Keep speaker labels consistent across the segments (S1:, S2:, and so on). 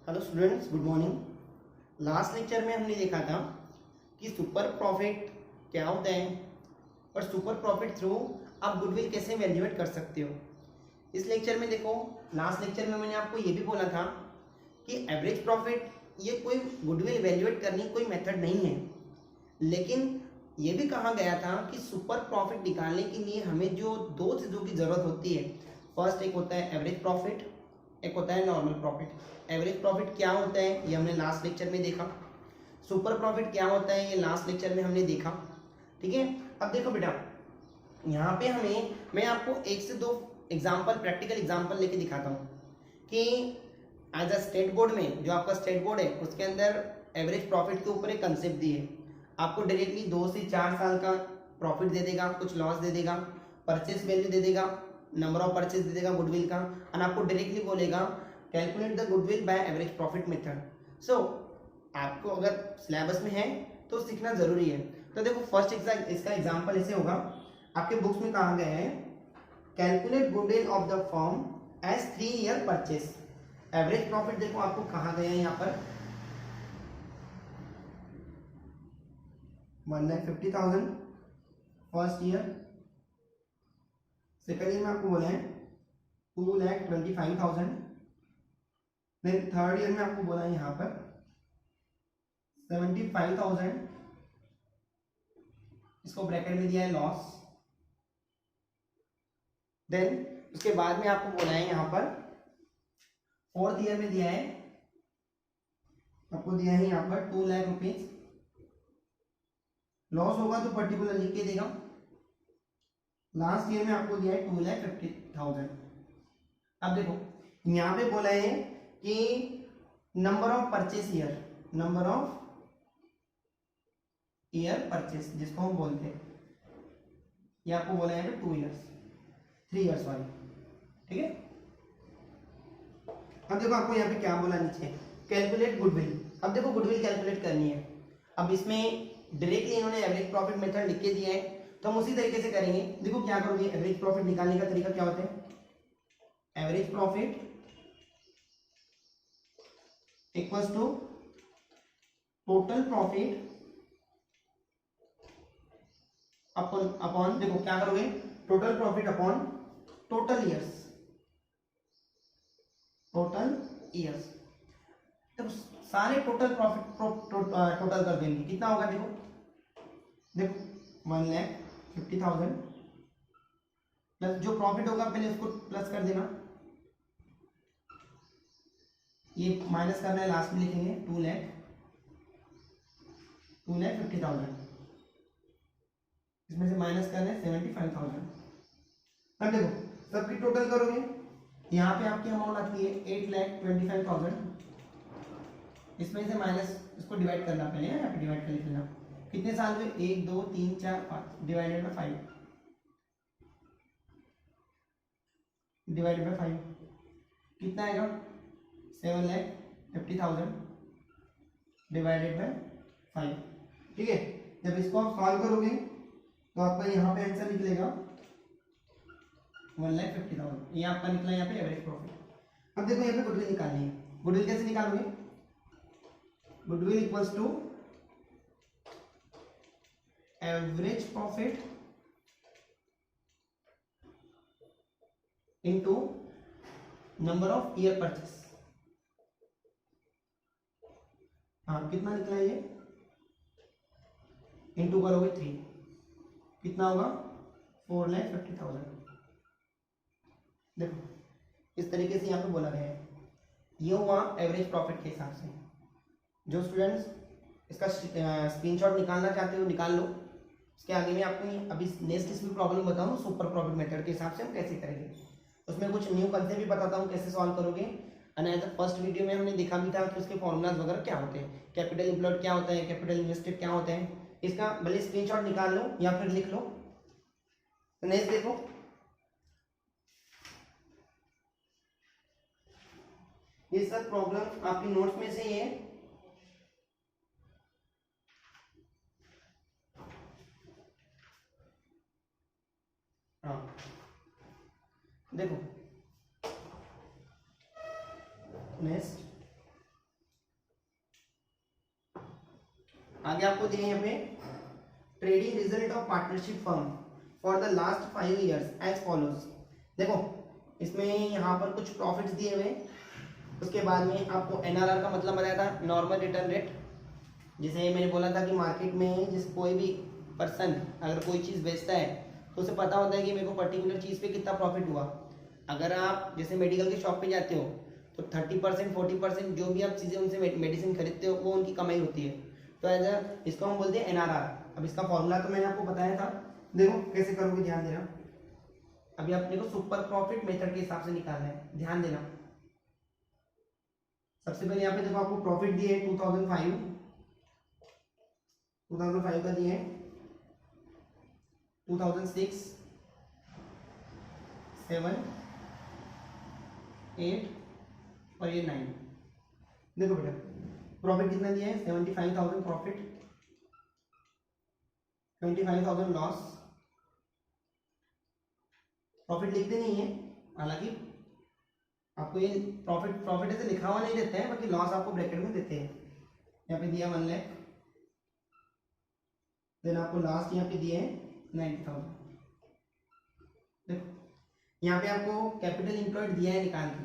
S1: Hello students, good morning. Last lecture में हमने देखा था कि सुपर प्रॉफिट क्या होता है और सुपर प्रॉफिट थ्रू आप गुडविल कैसे वैल्यूएट कर सकते हो। इस लेक्चर में देखो, लास्ट लेक्चर में मैंने आपको ये भी बोला था कि एवरेज प्रॉफिट ये कोई गुडविल वैल्यूएट करने की कोई मेथड नहीं है, लेकिन ये भी कहा गया था कि सुपर प्रॉफिट निकालने के लिए हमें जो दो चीज़ों की ज़रूरत होती है। फर्स्ट एक होता है एवरेज प्रॉफिट, एक होता है नॉर्मल प्रॉफिट। एवरेज प्रॉफिट क्या होता है ये हमने लास्ट लेक्चर में देखा। सुपर प्रॉफिट क्या होता है ये लास्ट लेक्चर में हमने देखा। ठीक है, अब देखो बेटा, यहाँ पे मैं आपको एक से दो एग्जाम्पल, प्रैक्टिकल एग्जाम्पल लेके दिखाता हूँ कि एज अ स्टेट बोर्ड में, जो आपका स्टेट बोर्ड है उसके अंदर एवरेज प्रॉफिट के ऊपर एक कंसेप्ट दिए है। आपको डायरेक्टली 2 से 4 साल का प्रॉफिट दे देगा, कुछ लॉस दे देगा, परचेस वैल्यू दे देगा, नंबर ऑफ परचेस दे देगा गुडविल का, और आपको डायरेक्टली बोलेगा calculate the goodwill by average profit method. So आपको अगर सिलेबस में है तो सीखना जरूरी है। तो देखो, फर्स्ट इसका एग्जांपल ऐसे होगा, आपके बुक्स में कहा गया है calculate goodwill of the firm as 3 year purchase. Average profit देखो आपको कहा गया है यहाँ पर 1,50,000 फर्स्ट ईयर। सेकेंड ईयर में आपको बोले हैं 2,25,000। देन थर्ड ईयर में आपको बोला है यहाँ पर 75,000, इसको ब्रैकेट में दिया है लॉस। देन उसके बाद में आपको बोला है यहाँ पर फोर्थ ईयर में दिया है, आपको दिया है यहाँ पर 2 लाख रुपीज। लॉस होगा तो पर्टिकुलर लिख के देगा। लास्ट ईयर में आपको दिया है 2,50,000। अब देखो, यहाँ पे बोला है कि number of purchase year, number of year purchase जिसको हम बोलते हैं, ये आपको बोला है 2 ईयर्स, 3 ईयर्स वाली। ठीक है, अब देखो आपको यहाँ पे क्या बोला नीचे, कैलकुलेट गुडविल। अब देखो गुडविल कैलकुलेट करनी है। अब इसमें डायरेक्टली इन्होंने एवरेज प्रॉफिट मेथड लिख के दिया है, तो हम उसी तरीके से करेंगे। देखो क्या करोगे, एवरेज प्रॉफिट निकालने का तरीका क्या होता है, average profit equals to total profit upon देखो क्या करोगे, total profit upon total years, total years. तो सारे टोटल प्रॉफिट टोटल कर देंगे, कितना होगा देखो, देखो 1,50,000 प्लस जो प्रॉफिट होगा पहले उसको प्लस कर देना, ये माइनस करना है, लास्ट में लिखेंगे 2,50,000, इसमें से माइनस करना है 75,000। अब देखो सबकी टोटल करोगे, यहाँ पे आपकी अमाउंट आती है 8,25,000, इसमें से माइनस, इसको डिवाइड करना पहले, यहाँ पे डिवाइड कर लेना, कितने साल में, 1 2 3 4 5 डिवाइडेड बाय 5, डिवाइडेड बाय 5 कितना आएगा, 7,50,000 डिवाइडेड बाय 5। ठीक है, जब इसको आप सॉल्व करोगे तो आपका यहाँ पे आंसर निकलेगा 1,50,000, ये आपका निकला यहाँ पे एवरेज प्रॉफिट। अब देखो यहाँ पे गुडविल निकालनी है। गुडविल कैसे निकालोगे, goodwill equals to average profit into number of year purchase. हाँ, कितना निकला ये, इनटू करोगे 3, कितना होगा 4,50,000। देखो इस तरीके से यहाँ पे बोला गया है, ये हुआ एवरेज प्रॉफिट के हिसाब से। जो स्टूडेंट्स इसका स्क्रीनशॉट निकालना चाहते हो निकाल लो। इसके आगे में आपको अभी नेक्स्ट इसमें प्रॉब्लम बताऊँ सुपर प्रॉफिट मेथड के हिसाब से हम कैसे करेंगे, उसमें कुछ न्यू कंसेप्ट भी बताता हूँ कैसे सॉल्व करोगे। एंड एज फर्स्ट वीडियो में हमने देखा भी था कि उसके फॉर्मूलाज वगैरह क्या होते हैं, कैपिटल इम्प्लॉयड क्या होता है, कैपिटल इन्वेस्टेड क्या होता है। इसका भले स्क्रीनशॉट निकाल लो या फिर लिख लो। नेक्स्ट देखो, ये सब प्रॉब्लम आपकी नोट्स में से ही है। हाँ देखो नेक्स्ट, आगे आपको दिए यहाँ पे trading result of partnership firm for the last 5 years as follows. देखो इसमें यहाँ पर कुछ प्रॉफिट्स दिए हुए, उसके बाद में आपको एनआरआर का मतलब बताया था, नॉर्मल रिटर्न रेट। जैसे मैंने बोला था कि मार्केट में जिस कोई भी पर्सन अगर कोई चीज़ बेचता है तो उसे पता होता है कि मेरे को पर्टिकुलर चीज़ पे कितना प्रॉफिट हुआ। अगर आप जैसे मेडिकल के शॉप पे जाते हो तो 30% 40% जो भी आप चीज़ें उनसे मेडिसिन खरीदते हो वो उनकी कमाई होती है। तो एज इसको हम बोलते हैं एनआरआर। अब इसका फॉर्मूला तो मैंने आपको बताया था, देखो कैसे करोगे, ध्यान देना। अभी अपने को सुपर प्रॉफिट मेथड के हिसाब से निकालना है, ध्यान देना। सबसे पहले यहाँ पे देखो आपको प्रॉफिट दिए 2005 का दिए 2006, 7, 8 और ये 9। देखो बेटा प्रॉफिट कितना दिया है 75,000 प्रॉफिट, 25,000 लॉस। प्रॉफिट लिखते नहीं है, हालांकि आपको ये प्रॉफिट ऐसे लिखा हुआ नहीं देते हैं, बाकी लॉस आपको ब्रैकेट में देते हैं। यहाँ पे दिया 1 लाख, देन आपको लास्ट यहाँ पे दिए हैं 90,000। यहाँ पे आपको कैपिटल एम्प्लॉयड दिया है निकाल के,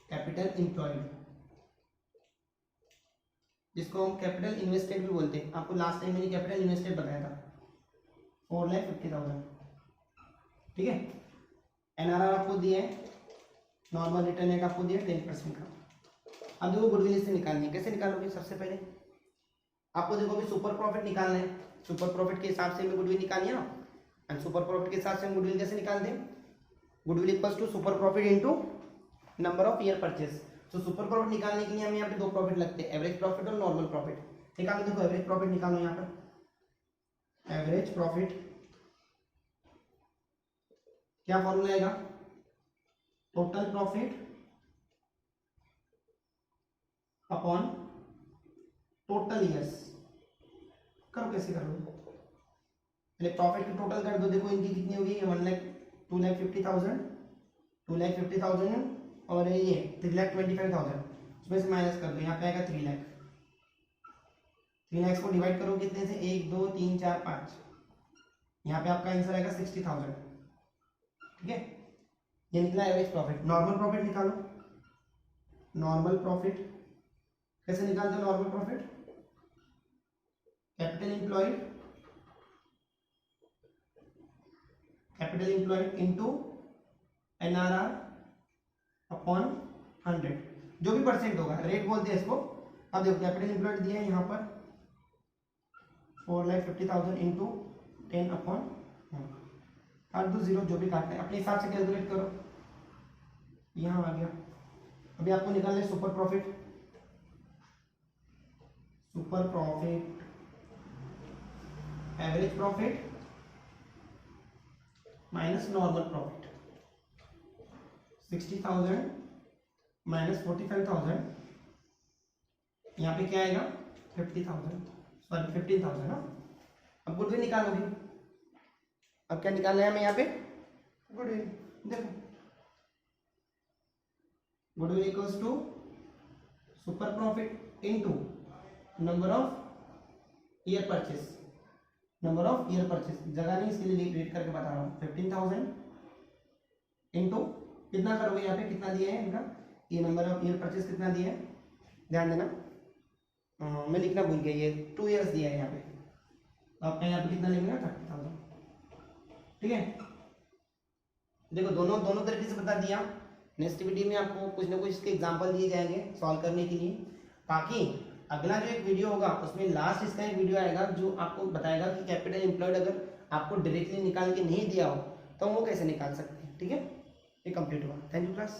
S1: कैपिटल एम्प्लॉयड जिसको हम कैपिटल इन्वेस्टेड भी बोलते हैं। आपको लास्ट टाइम मैंने कैपिटल इन्वेस्टेड बताया था 4,50,000, ठीक है। एनआरआर आपको दिए है, नॉर्मल रिटर्न रेट आपको दिया 10% का। अब देखो गुडविल से निकालनी है, कैसे निकालोगे? सबसे पहले आपको देखो अभी सुपर प्रॉफिट निकालना है, सुपर प्रॉफिट के हिसाब से हमें गुडविल निकालनी है ना। एंड सुपर प्रॉफिट के हिसाब से हम गुडविल कैसे निकालते हैं? Goodwill equals to super profit into number of year purchase. तो सुपर प्रॉफिट निकालने के लिए हमें यहाँ पे 2 प्रॉफिट लगते हैं, एवरेज प्रॉफिट और नॉर्मल प्रॉफिट। निकालो, देखो एवरेज प्रॉफिट निकालो यहाँ पर। एवरेज प्रॉफिट क्या फॉर्मूला आएगा? Total profit upon total years. करो कैसे करोगे? पहले प्रॉफिट की टोटल कर दो, देखो इनकी कितनी होगी, 2,50,000, 2,50,000 और ये 3,25,000, उसमें से माइनस कर दो, यहाँ पे आएगा 3 लाख। 3 लाख को डिवाइड करो कितने से, 1 2 3 4 5, यहाँ पे आपका आंसर आएगा 60,000, ठीक है। ये निकला एवरेज प्रॉफिट। नॉर्मल प्रॉफिट निकालो। नॉर्मल प्रॉफिट कैसे निकालते हो? Normal profit capital employed into NRR upon 100, जो भी परसेंट होगा, रेट बोलते हैं इसको। अब देखो कैपिटल एम्प्लॉयड दिया है यहाँ पर 4,50,000 इंटू 10 अपॉन 8 2 0, जो भी काटना है अपने हिसाब से कैलकुलेट करो। यहाँ आ गया। अभी आपको निकालना है super profit. Super profit average profit minus normal profit, 60,000 minus 45,000, यहाँ पे क्या आएगा 50,000, सॉरी 15,000 ना। अब गुडविल निकालोगे। अब क्या निकालना है हमें यहाँ पे? गुडविल। देखो goodwill equals to super profit into number of year purchase. Number of year purchase जगह नहीं, इसके लिए रीड करके बता रहा हूँ। 15,000 इंटू कितना करोगे, यहाँ पे कितना दिया है इनका, ये नंबर ऑफ ईयर परचेस कितना दिया है, ध्यान देना। मैं लिखना भूल गया, ये 2 ईयर्स दिया है यहाँ पे, तो आपका यहाँ पे कितना लिखेगा 30,000, ठीक है। देखो दोनों तरीके से बता दिया। नेक्स्ट वीडियो में आपको कुछ ना कुछ इसके एग्जांपल दिए जाएंगे सॉल्व करने के लिए, ताकि अगला जो एक वीडियो होगा उसमें लास्ट इसका एक वीडियो आएगा जो आपको बताएगा कि कैपिटल एम्प्लॉयड अगर आपको डायरेक्टली निकाल के नहीं दिया हो तो वो कैसे निकाल सकते हैं, ठीक है। ये कंप्लीट हुआ। Thank you class.